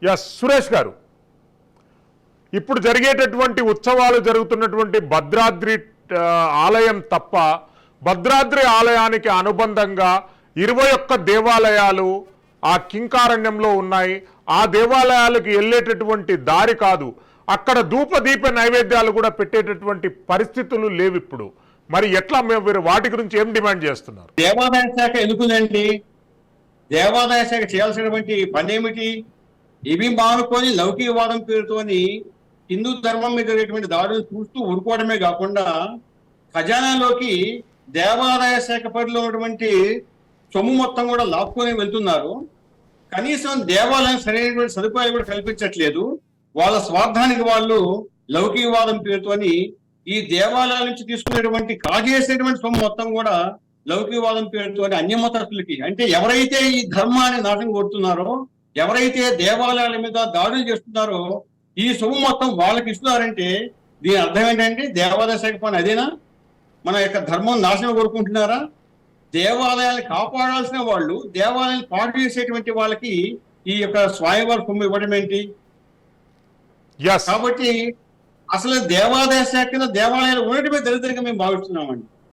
Yes Suresh గారు, ఇప్పుడు జరిగేటటువంటి ఉత్సవాలు జరుగుతున్నటువంటి భద్రాద్రి ఆలయం తప్ప భద్రాద్రి ఆలయానికి అనుబంధంగా 21 దేవాలయాలు ఆ కింకారణ్యంలో ఉన్నాయి. ఆ దేవాలయాలకు వెళ్ళేటటువంటి దారి కాదు, అక్కడ ధూపదీప నైవేద్యాలు కూడా పెట్టేటటువంటి పరిస్థితులు లేవు ఇప్పుడు. మరి ఎట్లా మీరు వాటి గురించి ఏం డిమాండ్ చేస్తున్నారు? దేవాదాయ శాఖ ఎందుకుందండి? దేవాదాయ శాఖ చేయాల్సినటువంటి పని ఏమిటి? ఇవి మానుకొని లౌకికవాదం పేరుతోని హిందూ ధర్మం మీద జరిగేటువంటి దాడులు చూస్తూ ఊరుకోవడమే కాకుండా ఖజానాలోకి దేవాదాయ శాఖ పరిధిలో ఉన్నటువంటి సొమ్ము మొత్తం కూడా లాక్కొని వెళ్తున్నారు. కనీసం దేవాలయం సరైనటువంటి సదుపాయాలు కూడా కల్పించట్లేదు. వాళ్ళ స్వార్థానికి వాళ్ళు లౌకికవాదం పేరుతోని ఈ దేవాలయాల నుంచి తీసుకునేటువంటి కాజేసేటువంటి సొమ్ము మొత్తం కూడా లౌకికవాదం పేరుతోని అన్యమతస్తులకి, అంటే ఎవరైతే ఈ ధర్మాన్ని నాశనం కొడుతున్నారో, ఎవరైతే దేవాలయాల మీద దాడులు చేస్తున్నారో ఈ సొమ్ము మొత్తం వాళ్ళకి ఇస్తున్నారంటే దీని అర్థం ఏంటంటే దేవాదాయ శాఖ పని అదేనా? మన యొక్క ధర్మం నాశనం కోరుకుంటున్నారా? దేవాలయాన్ని కాపాడాల్సిన వాళ్ళు దేవాలయాన్ని పాడు చేసేటువంటి వాళ్ళకి ఈ యొక్క స్వామివారి సొమ్ము ఇవ్వడం ఏంటి? కాబట్టి అసలు దేవాదాయ శాఖ దేవాలయాలు ఉండటమే దరిద్రంగా మేము భావిస్తున్నామండి.